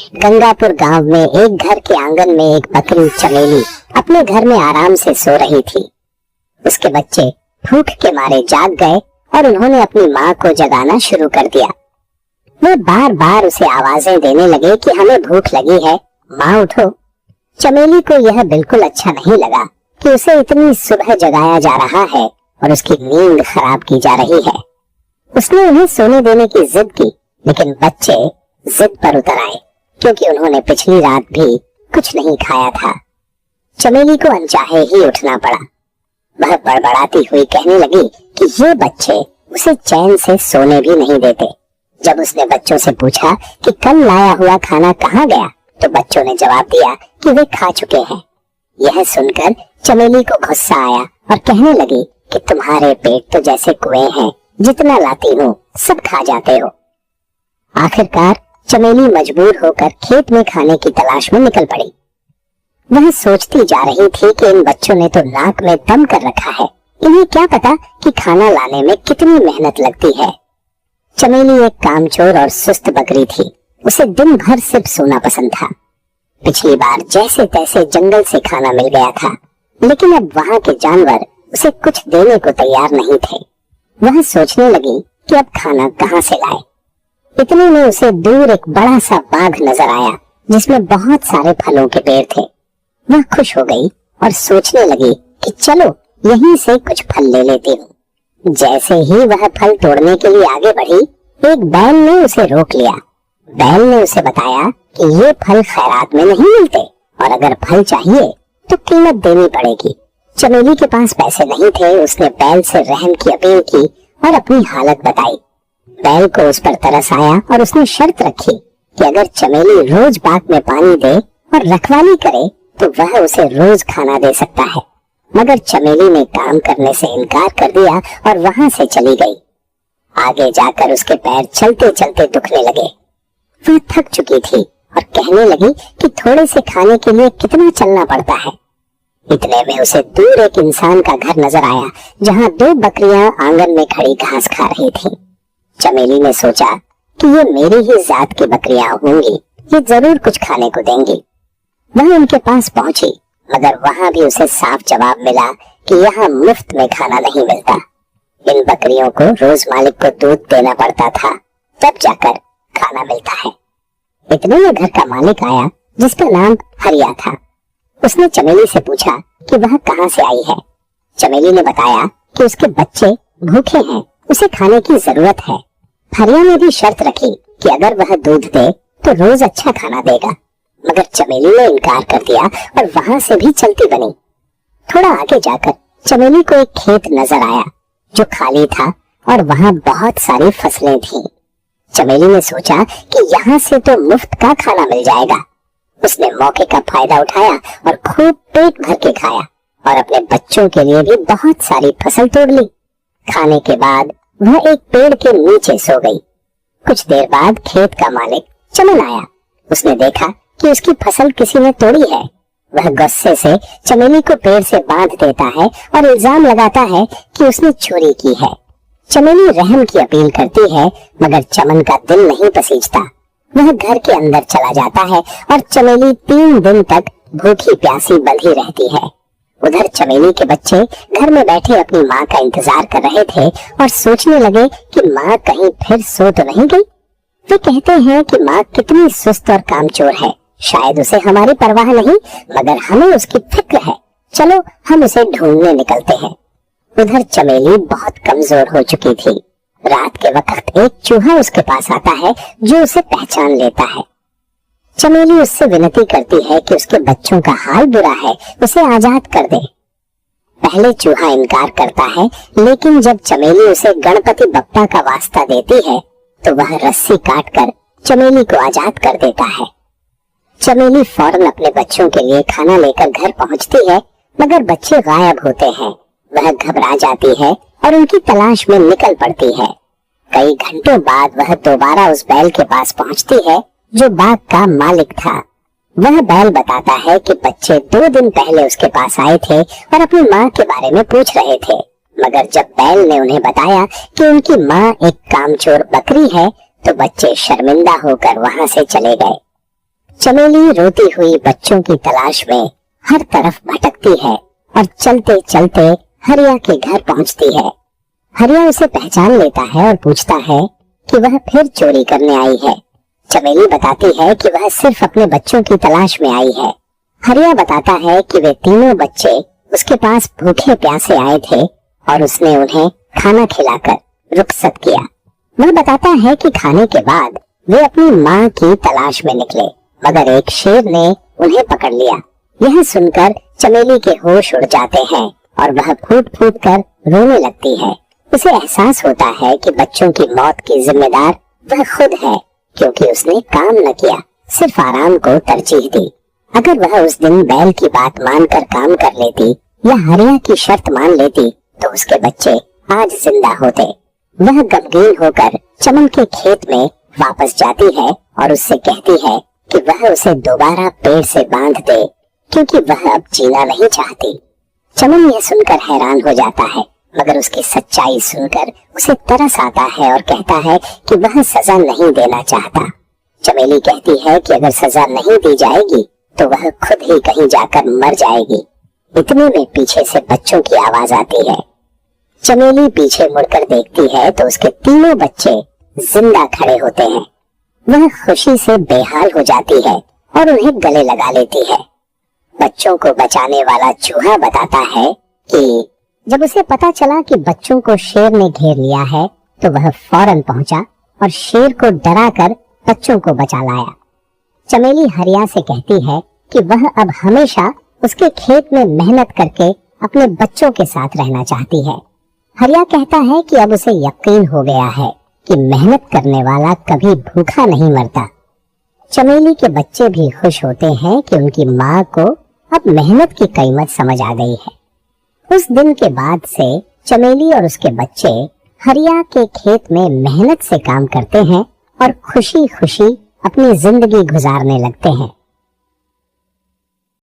गंगापुर गांव में एक घर के आंगन में एक बकरी चमेली अपने घर में आराम से सो रही थी। उसके बच्चे भूख के मारे जाग गए और उन्होंने अपनी माँ को जगाना शुरू कर दिया। वे बार बार उसे आवाजें देने लगे कि हमें भूख लगी है, माँ उठो। चमेली को यह बिल्कुल अच्छा नहीं लगा कि उसे इतनी सुबह जगाया जा रहा है और उसकी नींद खराब की जा रही है। उसने उन्हें सोने देने की जिद की, लेकिन बच्चे जिद पर उतर आए क्योंकि उन्होंने पिछली रात भी कुछ नहीं खाया था। चमेली को अनचाहे ही उठना पड़ा। वह बड़बड़ाती हुई कहने लगी कि ये बच्चे उसे चैन से सोने भी नहीं देते। जब उसने बच्चों से पूछा कि कल लाया हुआ खाना कहाँ गया, तो बच्चों ने जवाब दिया कि वे खा चुके हैं। यह सुनकर चमेली को गुस्सा आया और कहने लगी कि तुम्हारे पेट तो जैसे कुएं हैं, जितना लाती हूँ सब खा जाते हो। आखिरकार चमेली मजबूर होकर खेत में खाने की तलाश में निकल पड़ी। वह सोचती जा रही थी कि इन बच्चों ने तो नाक में दम कर रखा है, इन्हें क्या पता कि खाना लाने में कितनी मेहनत लगती है। चमेली एक कामचोर और सुस्त बकरी थी। उसे दिन भर सिर्फ सोना पसंद था। पिछली बार जैसे तैसे जंगल से खाना मिल गया था, लेकिन अब वहाँ के जानवर उसे कुछ देने को तैयार नहीं थे। वह सोचने लगी कि अब खाना कहाँ से लाए। इतने में उसे दूर एक बड़ा सा बाघ नजर आया जिसमें बहुत सारे फलों के पेड़ थे। वह खुश हो गई और सोचने लगी कि चलो यहीं से कुछ फल ले लेती हूँ। जैसे ही वह फल तोड़ने के लिए आगे बढ़ी, एक बैल ने उसे रोक लिया। बैल ने उसे बताया कि ये फल खैरात में नहीं मिलते और अगर फल चाहिए तो कीमत देनी पड़ेगी। चमेली के पास पैसे नहीं थे। उसने बैल से रहम की अपील की और अपनी हालत बताई। बैल को उस पर तरस आया और उसने शर्त रखी कि अगर चमेली रोज बाग में पानी दे और रखवाली करे तो वह उसे रोज खाना दे सकता है। मगर चमेली ने काम करने से इनकार कर दिया और वहां से चली गई। आगे जाकर उसके पैर चलते चलते दुखने लगे। वह थक चुकी थी और कहने लगी कि थोड़े से खाने के लिए कितना चलना पड़ता है। इतने में उसे दूर एक इंसान का घर नजर आया जहाँ 2 बकरियां आंगन में खड़ी घास खा रही थीं। चमेली ने सोचा कि ये मेरी ही जात की बकरियां होंगी, ये जरूर कुछ खाने को देंगी। वह उनके पास पहुंची, मगर वहां भी उसे साफ जवाब मिला कि यहाँ मुफ्त में खाना नहीं मिलता। इन बकरियों को रोज मालिक को दूध देना पड़ता था, तब जाकर खाना मिलता है। इतने में घर का मालिक आया जिसका नाम हरिया था। उसने चमेली से पूछा कि वह कहाँ से आई है। चमेली ने बताया कि उसके बच्चे भूखे हैं, उसे खाने की जरूरत है। हरिया ने भी शर्त रखी कि अगर वह दूध दे तो रोज अच्छा खाना देगा, मगर चमेली ने इनकार कर दिया और वहां से भी चलती बनी। थोड़ा आगे जाकर चमेली को एक खेत नजर आया जो खाली था और वहां बहुत सारी फसलें थीं। चमेली ने सोचा कि यहाँ से तो मुफ्त का खाना मिल जाएगा। उसने मौके का फायदा उठाया और खूब पेट भर के खाया और अपने बच्चों के लिए भी बहुत सारी फसल तोड़ ली। खाने के बाद वह एक पेड़ के नीचे सो गई। कुछ देर बाद खेत का मालिक चमन आया। उसने देखा कि उसकी फसल किसी ने तोड़ी है। वह गुस्से से चमेली को पेड़ से बांध देता है और इल्जाम लगाता है कि उसने चोरी की है। चमेली रहम की अपील करती है, मगर चमन का दिल नहीं पसीजता। वह घर के अंदर चला जाता है और चमेली 3 दिन तक भूखी प्यासी बंधी रहती है। उधर चमेली के बच्चे घर में बैठे अपनी माँ का इंतजार कर रहे थे और सोचने लगे कि माँ कहीं फिर सो तो नहीं गई। वे कहते हैं कि माँ कितनी सुस्त और कामचोर है, शायद उसे हमारी परवाह नहीं, मगर हमें उसकी फिक्र है। चलो हम उसे ढूंढने निकलते हैं। उधर चमेली बहुत कमजोर हो चुकी थी। रात के वक्त एक चूहा उसके पास आता है जो उसे पहचान लेता है। चमेली उससे विनती करती है कि उसके बच्चों का हाल बुरा है, उसे आजाद कर दे। पहले चूहा इनकार करता है, लेकिन जब चमेली उसे गणपति बप्पा का वास्ता देती है तो वह रस्सी काटकर चमेली को आजाद कर देता है। चमेली फौरन अपने बच्चों के लिए खाना लेकर घर पहुंचती है, मगर बच्चे गायब होते हैं। वह घबरा जाती है और उनकी तलाश में निकल पड़ती है। कई घंटों बाद वह दोबारा उस बैल के पास पहुंचती है जो बाग का मालिक था। वह बैल बताता है कि बच्चे 2 दिन पहले उसके पास आए थे और अपनी माँ के बारे में पूछ रहे थे, मगर जब बैल ने उन्हें बताया कि उनकी माँ एक कामचोर बकरी है तो बच्चे शर्मिंदा होकर वहां से चले गए। चमेली रोती हुई बच्चों की तलाश में हर तरफ भटकती है और चलते चलते हरिया के घर पहुंचती है। हरिया उसे पहचान लेता है और पूछता है कि वह फिर चोरी करने आई है। चमेली बताती है कि वह सिर्फ अपने बच्चों की तलाश में आई है। हरिया बताता है कि वे तीनों बच्चे उसके पास भूखे प्यासे आए थे और उसने उन्हें खाना खिलाकर रुखसत किया। वह बताता है कि खाने के बाद वे अपनी माँ की तलाश में निकले, मगर एक शेर ने उन्हें पकड़ लिया। यह सुनकर चमेली के होश उड़ जाते हैं और वह फूट फूट कर रोने लगती है। उसे एहसास होता है कि बच्चों की मौत की जिम्मेदार वह खुद है, क्योंकि उसने काम न किया, सिर्फ आराम को तरजीह दी। अगर वह उस दिन बैल की बात मानकर काम कर लेती या हरिया की शर्त मान लेती तो उसके बच्चे आज जिंदा होते। वह गमगीन होकर चमन के खेत में वापस जाती है और उससे कहती है कि वह उसे दोबारा पेड़ से बांध दे, क्योंकि वह अब जीना नहीं चाहती। चमन यह सुनकर हैरान हो जाता है, मगर उसकी सच्चाई सुनकर उसे तरस आता है और कहता है कि वह सजा नहीं देना चाहता। चमेली कहती है कि अगर सजा नहीं दी जाएगी तो वह खुद ही कहीं जाकर मर जाएगी। इतने में पीछे से बच्चों की आवाज आती है। चमेली पीछे मुड़कर देखती है तो उसके तीनों बच्चे जिंदा खड़े होते हैं। वह खुशी से बेहाल हो जाती है और उन्हें गले लगा लेती है। बच्चों को बचाने वाला चूहा बताता है कि जब उसे पता चला कि बच्चों को शेर ने घेर लिया है तो वह फौरन पहुंचा और शेर को डराकर बच्चों को बचा लाया। चमेली हरिया से कहती है कि वह अब हमेशा उसके खेत में मेहनत करके अपने बच्चों के साथ रहना चाहती है। हरिया कहता है कि अब उसे यकीन हो गया है कि मेहनत करने वाला कभी भूखा नहीं मरता। चमेली के बच्चे भी खुश होते हैं कि उनकी माँ को अब मेहनत की कीमत समझ आ गई है। उस दिन के बाद से चमेली और उसके बच्चे हरिया के खेत में मेहनत से काम करते हैं और खुशी खुशी अपनी जिंदगी गुजारने लगते हैं।